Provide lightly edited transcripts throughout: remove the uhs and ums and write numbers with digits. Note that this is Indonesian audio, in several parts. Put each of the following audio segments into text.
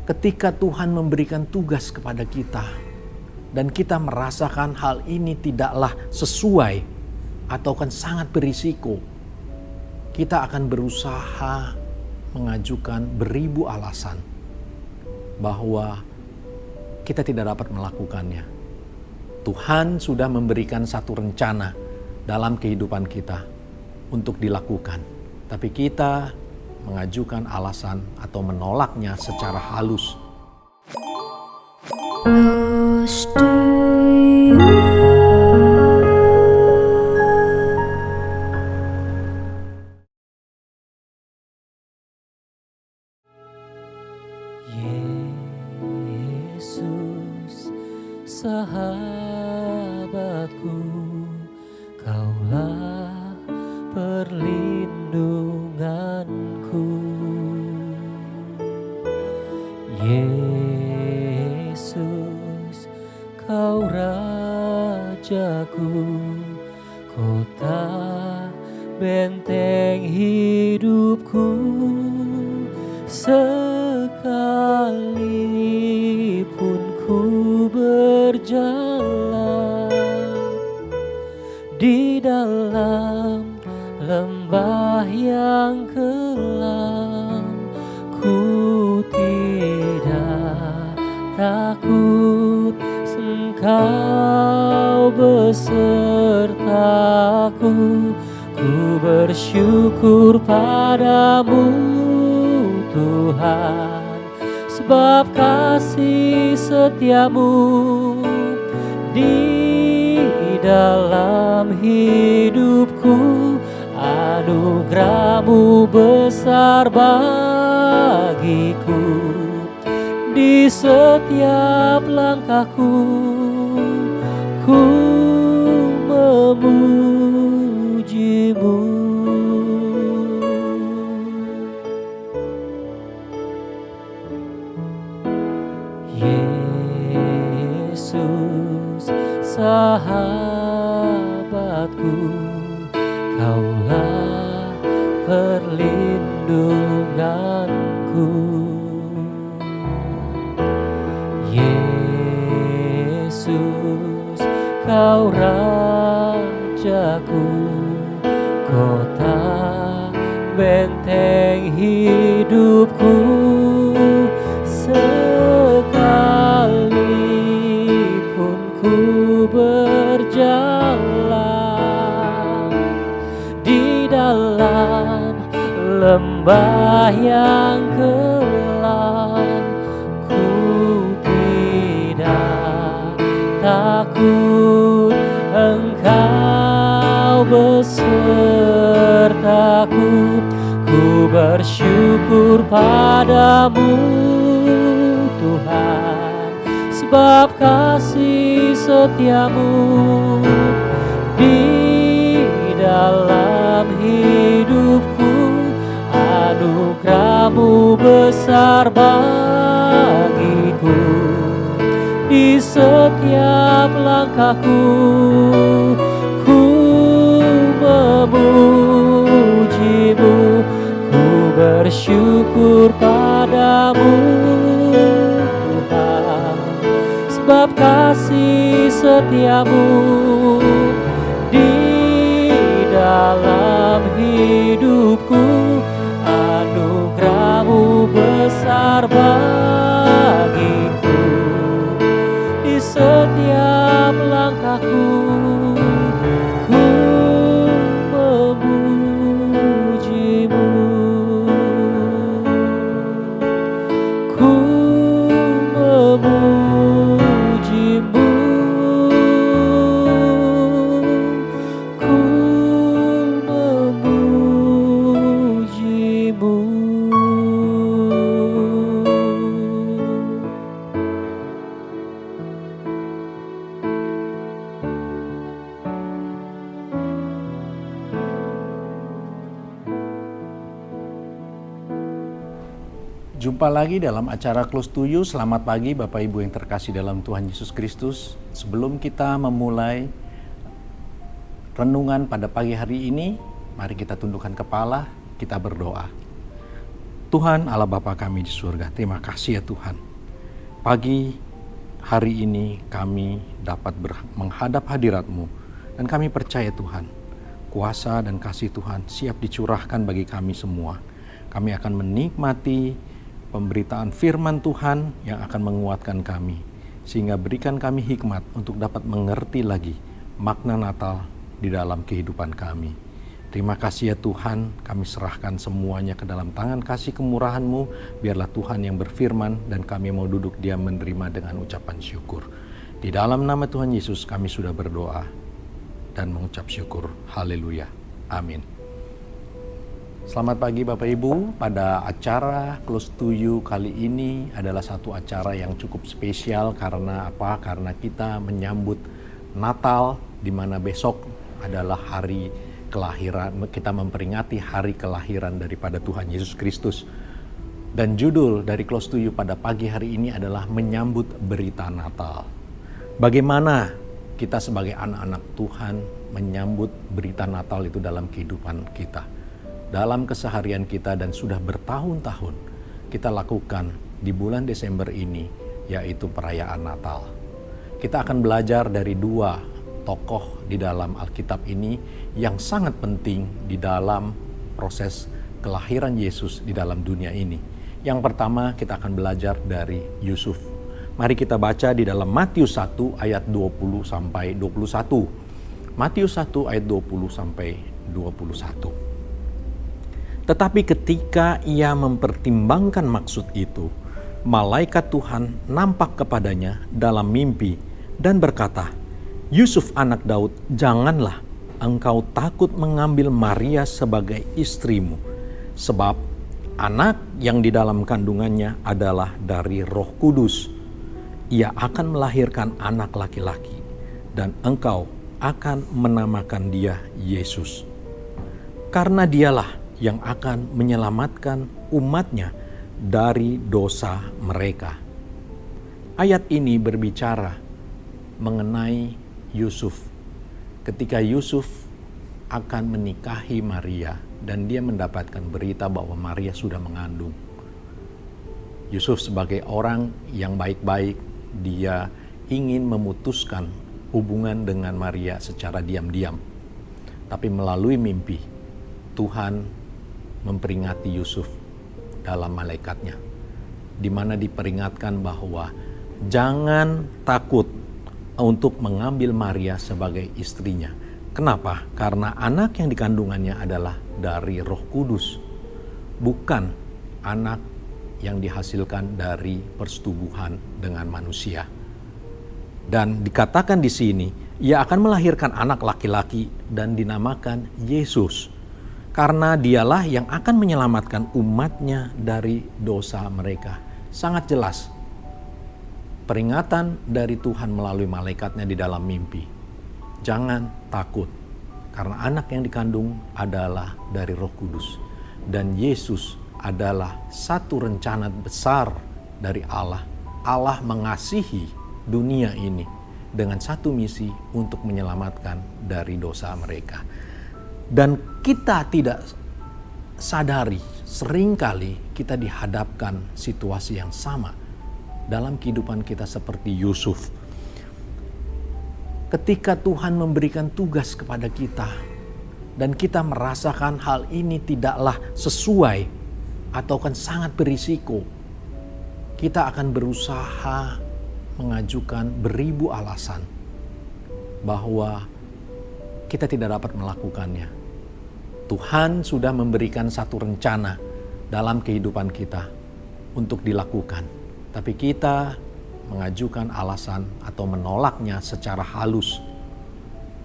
ketika Tuhan memberikan tugas kepada kita dan kita merasakan hal ini tidaklah sesuai atau kan sangat berisiko, kita akan berusaha mengajukan beribu alasan bahwa kita tidak dapat melakukannya. Tuhan sudah memberikan satu rencana dalam kehidupan kita untuk dilakukan, tapi kita mengajukan alasan atau menolaknya secara halus. Yesus, sahabatku, Kaulah perlindunganku. Yesus, Kau Rajaku, kota benteng hidupku. Sekalipun ku berjalan di dalam lembah yang kelam, ku tidak takut, Engkau besertaku. Ku bersyukur padamu Tuhan, sebab kasih setiamu di dalam hidupku. Anugerah-Mu besar bagiku, di setiap langkahku ku memuji-Mu. Yesus, sahabatku, Kaulah perlindunganku. Yesus, Kau Rajaku, kota benteng hidupku. Sekalipun ku berjalan di dalam lembah yang kelam, ku tidak takut, Engkau besertaku. Ku bersyukur padamu Tuhan, sebab kasih setiamu di dalam hidupku. Anugerah-Mu besar bagiku, di setiap langkahku ku memuji-Mu. Ku bersyukur padamu Tuhan, sebab kasih setiamu di dalam hidupku. Anugerah-Mu besar bagiku, di setiap langkahku ku memuji-Mu. Ku memuji-Mu. Ku memuji-Mu. Jumpa lagi dalam acara Close to You. Selamat pagi Bapak Ibu yang terkasih dalam Tuhan Yesus Kristus. Sebelum kita memulai renungan pada pagi hari ini, mari kita tundukkan kepala, kita berdoa. Tuhan Allah Bapa kami di surga, terima kasih ya Tuhan. Pagi hari ini kami dapat menghadap hadirat-Mu dan kami percaya Tuhan, kuasa dan kasih Tuhan siap dicurahkan bagi kami semua. Kami akan menikmati pemberitaan firman Tuhan yang akan menguatkan kami, sehingga berikan kami hikmat untuk dapat mengerti lagi makna Natal di dalam kehidupan kami. Terima kasih ya Tuhan, kami serahkan semuanya ke dalam tangan kasih kemurahan-Mu. Biarlah Tuhan yang berfirman dan kami mau duduk diam menerima dengan ucapan syukur. Di dalam nama Tuhan Yesus kami sudah berdoa dan mengucap syukur. Haleluya. Amin. Selamat pagi Bapak Ibu. Pada acara Close to You kali ini adalah satu acara yang cukup spesial. Karena apa? Karena kita menyambut Natal, di mana besok adalah hari kelahiran, kita memperingati hari kelahiran daripada Tuhan Yesus Kristus. Dan judul dari Close to You pada pagi hari ini adalah menyambut berita Natal. Bagaimana kita sebagai anak-anak Tuhan menyambut berita Natal itu dalam kehidupan kita, dalam keseharian kita, dan sudah bertahun-tahun kita lakukan di bulan Desember ini, yaitu perayaan Natal. Kita akan belajar dari dua tokoh di dalam Alkitab ini yang sangat penting di dalam proses kelahiran Yesus di dalam dunia ini. Yang pertama kita akan belajar dari Yusuf. Mari kita baca di dalam Matius 1 ayat 20 sampai 21. Matius 1 ayat 20 sampai 21. Tetapi ketika ia mempertimbangkan maksud itu, malaikat Tuhan nampak kepadanya dalam mimpi dan berkata, Yusuf anak Daud, janganlah engkau takut mengambil Maria sebagai istrimu, sebab anak yang di dalam kandungannya adalah dari Roh Kudus. Ia akan melahirkan anak laki-laki, dan engkau akan menamakan dia Yesus. Karena dialah yang akan menyelamatkan umatnya dari dosa mereka. Ayat ini berbicara mengenai Yusuf. Ketika Yusuf akan menikahi Maria dan dia mendapatkan berita bahwa Maria sudah mengandung. Yusuf sebagai orang yang baik-baik, dia ingin memutuskan hubungan dengan Maria secara diam-diam. Tapi melalui mimpi, Tuhan memperingati Yusuf dalam malaikatnya, di mana diperingatkan bahwa jangan takut untuk mengambil Maria sebagai istrinya. Kenapa? Karena anak yang dikandungannya adalah dari Roh Kudus, bukan anak yang dihasilkan dari persetubuhan dengan manusia. Dan dikatakan di sini, ia akan melahirkan anak laki-laki dan dinamakan Yesus, karena dialah yang akan menyelamatkan umatnya dari dosa mereka. Sangat jelas peringatan dari Tuhan melalui malaikatnya di dalam mimpi. Jangan takut, karena anak yang dikandung adalah dari Roh Kudus. Dan Yesus adalah satu rencana besar dari Allah. Allah mengasihi dunia ini dengan satu misi untuk menyelamatkan dari dosa mereka. Dan kita tidak sadari, seringkali kita dihadapkan situasi yang sama dalam kehidupan kita seperti Yusuf. Ketika Tuhan memberikan tugas kepada kita dan kita merasakan hal ini tidaklah sesuai atau kan sangat berisiko, kita akan berusaha mengajukan beribu alasan bahwa kita tidak dapat melakukannya. Tuhan sudah memberikan satu rencana dalam kehidupan kita untuk dilakukan, tapi kita mengajukan alasan atau menolaknya secara halus.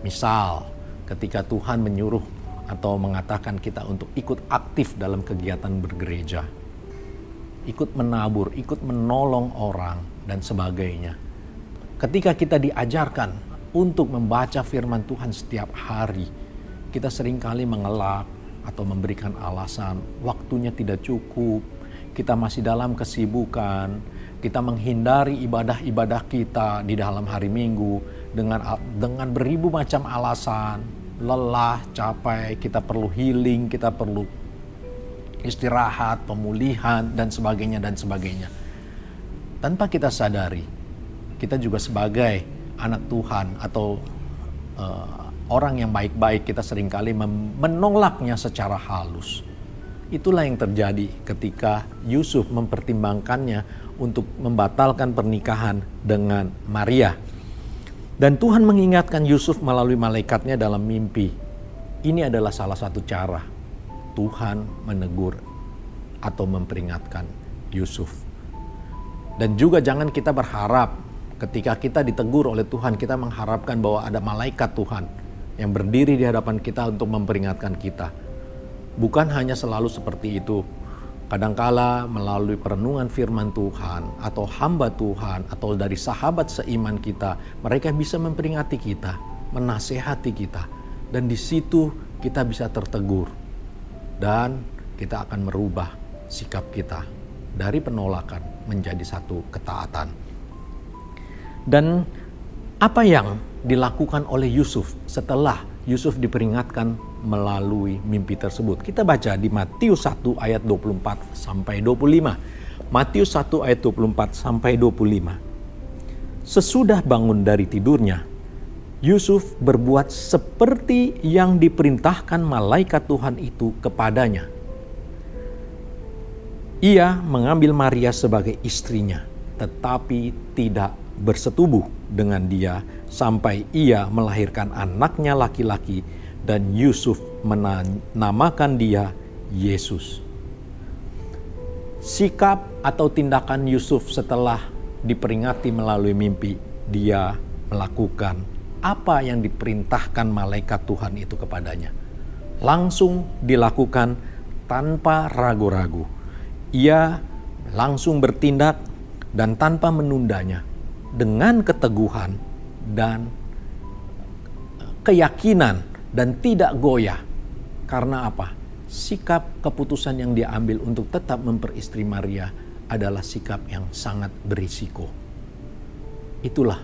Misal, ketika Tuhan menyuruh atau mengatakan kita untuk ikut aktif dalam kegiatan bergereja, ikut menabur, ikut menolong orang, dan sebagainya. Ketika kita diajarkan untuk membaca firman Tuhan setiap hari, kita seringkali mengelak atau memberikan alasan waktunya tidak cukup, kita masih dalam kesibukan, kita menghindari ibadah-ibadah kita di dalam hari Minggu dengan beribu macam alasan, lelah, capek, kita perlu healing, kita perlu istirahat, pemulihan, dan sebagainya, dan sebagainya. Tanpa kita sadari, kita juga sebagai anak Tuhan atau orang yang baik-baik, kita seringkali menolaknya secara halus. Itulah yang terjadi ketika Yusuf mempertimbangkannya untuk membatalkan pernikahan dengan Maria. Dan Tuhan mengingatkan Yusuf melalui malaikatnya dalam mimpi. Ini adalah salah satu cara Tuhan menegur atau memperingatkan Yusuf. Dan juga jangan kita berharap ketika kita ditegur oleh Tuhan, kita mengharapkan bahwa ada malaikat Tuhan yang berdiri di hadapan kita untuk memperingatkan kita. Bukan hanya selalu seperti itu. Kadangkala melalui perenungan firman Tuhan atau hamba Tuhan atau dari sahabat seiman kita, mereka bisa memperingati kita, menasehati kita. Dan di situ kita bisa tertegur. Dan kita akan merubah sikap kita dari penolakan menjadi satu ketaatan. Dan apa yang dilakukan oleh Yusuf setelah Yusuf diperingatkan melalui mimpi tersebut? Kita baca di Matius 1 ayat 24 sampai 25. Matius 1 ayat 24 sampai 25. Sesudah bangun dari tidurnya, Yusuf berbuat seperti yang diperintahkan malaikat Tuhan itu kepadanya. Ia mengambil Maria sebagai istrinya, tetapi tidak bersetubuh dengan dia sampai ia melahirkan anaknya laki-laki, dan Yusuf menamakan dia Yesus. Sikap atau tindakan Yusuf setelah diperingati melalui mimpi, dia melakukan apa yang diperintahkan malaikat Tuhan itu kepadanya. Langsung dilakukan tanpa ragu-ragu. Ia langsung bertindak dan tanpa menundanya, dengan keteguhan dan keyakinan dan tidak goyah. Karena apa? Sikap keputusan yang dia ambil untuk tetap memperistri Maria adalah sikap yang sangat berisiko. Itulah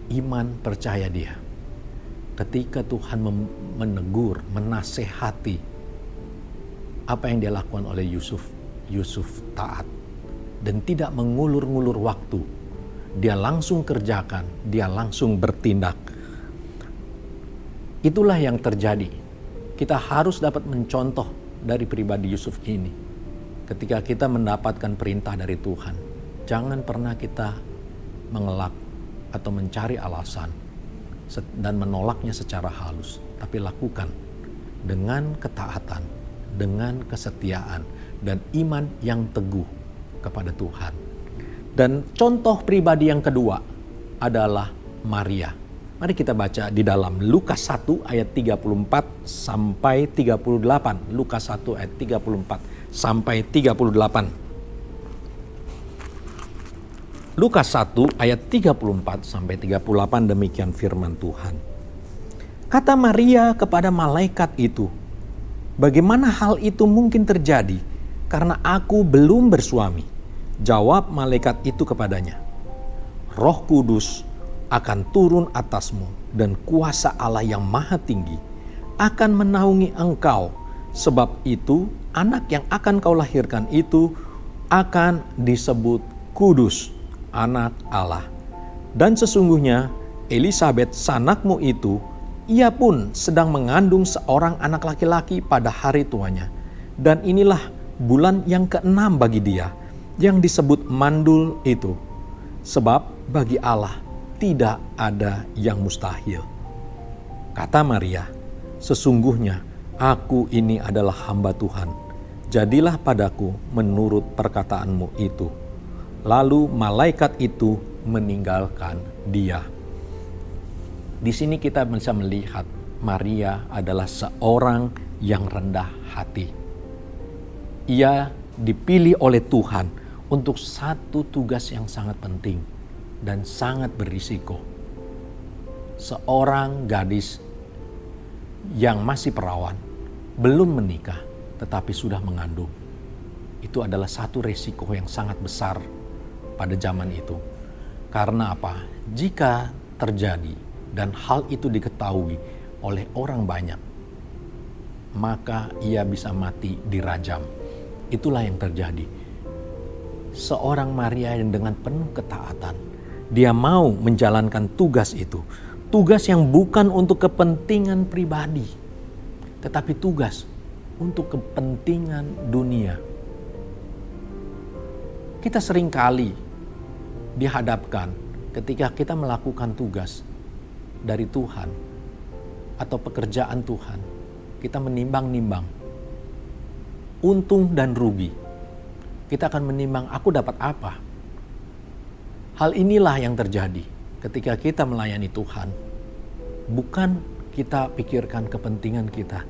iman percaya dia. Ketika Tuhan menegur, menasehati, apa yang dia lakukan oleh Yusuf? Yusuf taat dan tidak mengulur-ngulur waktu. Dia langsung kerjakan, dia langsung bertindak. Itulah yang terjadi. Kita harus dapat mencontoh dari pribadi Yusuf ini. Ketika kita mendapatkan perintah dari Tuhan, jangan pernah kita mengelak atau mencari alasan dan menolaknya secara halus. Tapi lakukan dengan ketaatan, dengan kesetiaan, dan iman yang teguh kepada Tuhan. Dan contoh pribadi yang kedua adalah Maria. Mari kita baca di dalam Lukas 1 ayat 34 sampai 38. Lukas 1 ayat 34 sampai 38. Lukas 1 ayat 34 sampai 38, demikian firman Tuhan. Kata Maria kepada malaikat itu, "Bagaimana hal itu mungkin terjadi? Karena aku belum bersuami." Jawab malaikat itu kepadanya, "Roh Kudus akan turun atasmu dan kuasa Allah yang Maha Tinggi akan menaungi engkau. Sebab itu anak yang akan kau lahirkan itu akan disebut kudus, anak Allah. Dan sesungguhnya Elisabet sanakmu itu, ia pun sedang mengandung seorang anak laki-laki pada hari tuanya. Dan inilah bulan yang ke-6 bagi dia, yang disebut mandul itu. Sebab bagi Allah tidak ada yang mustahil." Kata Maria, "Sesungguhnya aku ini adalah hamba Tuhan. Jadilah padaku menurut perkataanmu itu." Lalu malaikat itu meninggalkan dia. Di sini kita bisa melihat Maria adalah seorang yang rendah hati. Ia dipilih oleh Tuhan untuk satu tugas yang sangat penting dan sangat berisiko. Seorang gadis yang masih perawan, belum menikah, tetapi sudah mengandung. Itu adalah satu resiko yang sangat besar pada zaman itu. Karena apa? Jika terjadi dan hal itu diketahui oleh orang banyak, maka ia bisa mati dirajam. Itulah yang terjadi. Seorang Maria yang dengan penuh ketaatan, dia mau menjalankan tugas itu. Tugas yang bukan untuk kepentingan pribadi, tetapi tugas untuk kepentingan dunia. Kita seringkali dihadapkan ketika kita melakukan tugas dari Tuhan atau pekerjaan Tuhan, kita menimbang-nimbang untung dan rugi. Kita akan menimbang, aku dapat apa? Hal inilah yang terjadi ketika kita melayani Tuhan. Bukan kita pikirkan kepentingan kita,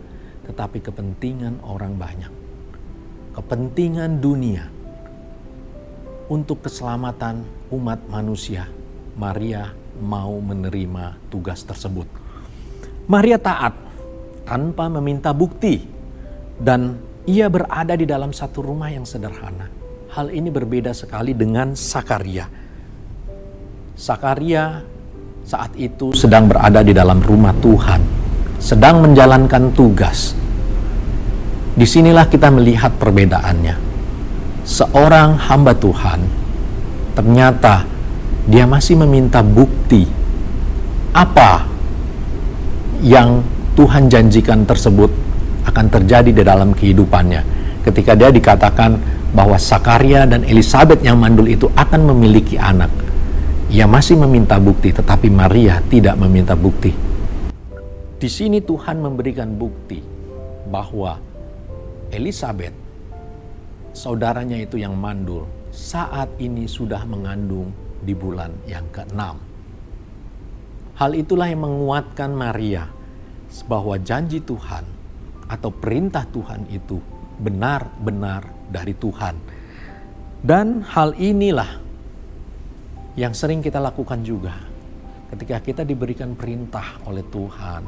tetapi kepentingan orang banyak. Kepentingan dunia untuk keselamatan umat manusia. Maria mau menerima tugas tersebut. Maria taat tanpa meminta bukti, dan ia berada di dalam satu rumah yang sederhana. Hal ini berbeda sekali dengan Sakaria. Sakaria saat itu sedang berada di dalam rumah Tuhan, sedang menjalankan tugas. Disinilah kita melihat perbedaannya. Seorang hamba Tuhan, ternyata dia masih meminta bukti apa yang Tuhan janjikan tersebut akan terjadi di dalam kehidupannya. Ketika dia dikatakan bahwa Sakaria dan Elisabet yang mandul itu akan memiliki anak, ia masih meminta bukti, tetapi Maria tidak meminta bukti. Di sini Tuhan memberikan bukti bahwa Elisabet, saudaranya itu yang mandul, saat ini sudah mengandung di bulan yang ke-6. Hal itulah yang menguatkan Maria bahwa janji Tuhan atau perintah Tuhan itu benar-benar dari Tuhan. Dan hal inilah yang sering kita lakukan juga ketika kita diberikan perintah oleh Tuhan,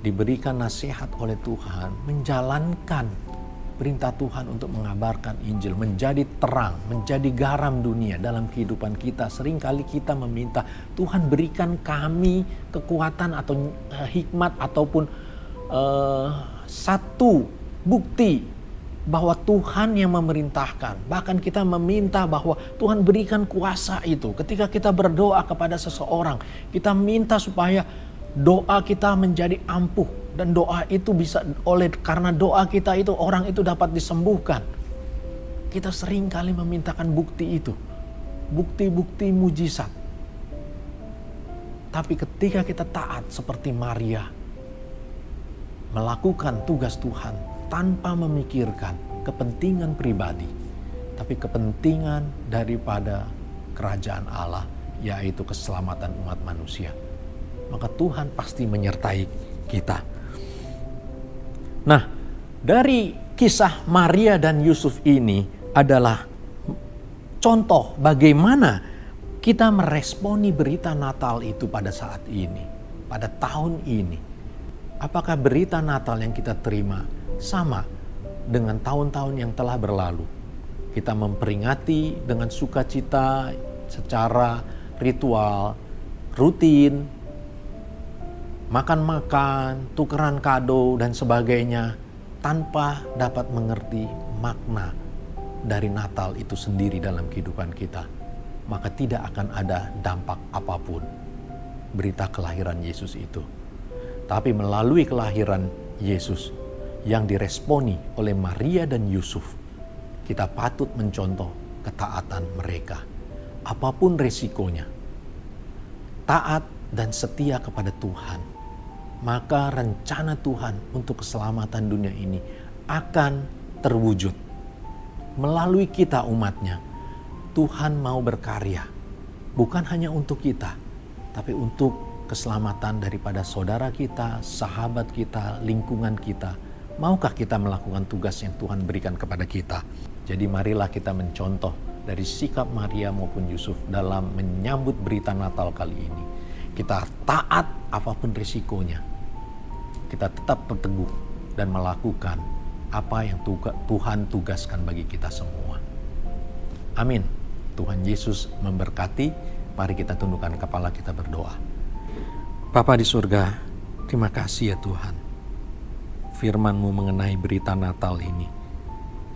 diberikan nasihat oleh Tuhan, menjalankan perintah Tuhan untuk mengabarkan Injil, menjadi terang, menjadi garam dunia dalam kehidupan kita. Seringkali kita meminta, Tuhan berikan kami kekuatan atau hikmat ataupun satu bukti bahwa Tuhan yang memerintahkan. Bahkan kita meminta bahwa Tuhan berikan kuasa itu. Ketika kita berdoa kepada seseorang, kita minta supaya doa kita menjadi ampuh. Dan doa itu bisa karena doa kita itu orang itu dapat disembuhkan. Kita seringkali memintakan bukti itu. Bukti-bukti mujizat. Tapi ketika kita taat seperti Maria, melakukan tugas Tuhan tanpa memikirkan kepentingan pribadi, tapi kepentingan daripada kerajaan Allah, yaitu keselamatan umat manusia, maka Tuhan pasti menyertai kita. Nah, dari kisah Maria dan Yusuf ini adalah contoh bagaimana kita meresponi berita Natal itu pada saat ini, pada tahun ini. Apakah berita Natal yang kita terima sama dengan tahun-tahun yang telah berlalu? Kita memperingati dengan sukacita secara ritual, rutin, makan-makan, tukeran kado dan sebagainya, tanpa dapat mengerti makna dari Natal itu sendiri dalam kehidupan kita. Maka tidak akan ada dampak apapun berita kelahiran Yesus itu. Tapi melalui kelahiran Yesus yang diresponi oleh Maria dan Yusuf, kita patut mencontoh ketaatan mereka. Apapun resikonya, taat dan setia kepada Tuhan, maka rencana Tuhan untuk keselamatan dunia ini akan terwujud. Melalui kita umatnya, Tuhan mau berkarya, bukan hanya untuk kita, tapi untuk keselamatan daripada saudara kita, sahabat kita, lingkungan kita. Maukah kita melakukan tugas yang Tuhan berikan kepada kita? Jadi marilah kita mencontoh dari sikap Maria maupun Yusuf dalam menyambut berita Natal kali ini. Kita taat apapun risikonya. Kita tetap berteguh dan melakukan apa yang Tuhan tugaskan bagi kita semua. Amin. Tuhan Yesus memberkati. Mari kita tundukkan kepala, kita berdoa. Bapa di surga, terima kasih ya Tuhan. Firman-Mu mengenai berita Natal ini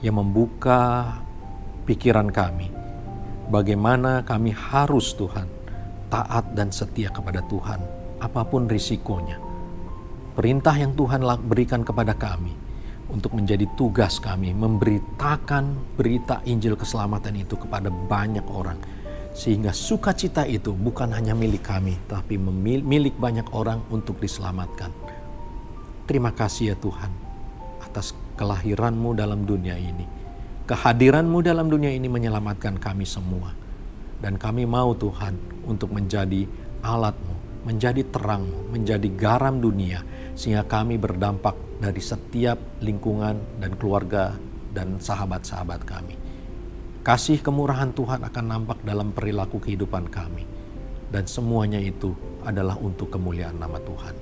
yang membuka pikiran kami. Bagaimana kami harus Tuhan taat dan setia kepada Tuhan apapun risikonya. Perintah yang Tuhan berikan kepada kami untuk menjadi tugas kami memberitakan berita Injil keselamatan itu kepada banyak orang. Sehingga sukacita itu bukan hanya milik kami, tapi milik banyak orang untuk diselamatkan. Terima kasih ya Tuhan atas kelahiran-Mu dalam dunia ini. Kehadiran-Mu dalam dunia ini menyelamatkan kami semua. Dan kami mau Tuhan untuk menjadi alat-Mu, menjadi terang-Mu, menjadi garam dunia. Sehingga kami berdampak dari setiap lingkungan dan keluarga dan sahabat-sahabat kami. Kasih kemurahan Tuhan akan nampak dalam perilaku kehidupan kami. Dan semuanya itu adalah untuk kemuliaan nama Tuhan.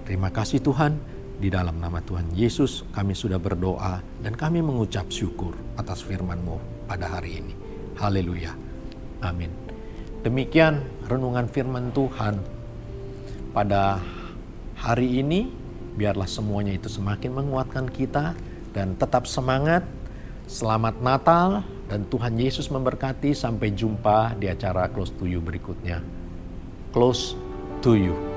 Terima kasih Tuhan. Di dalam nama Tuhan Yesus kami sudah berdoa dan kami mengucap syukur atas firman-Mu pada hari ini. Haleluya. Amin. Demikian renungan firman Tuhan pada hari ini. Biarlah semuanya itu semakin menguatkan kita dan tetap semangat. Selamat Natal dan Tuhan Yesus memberkati. Sampai jumpa di acara Close to You berikutnya. Close to You.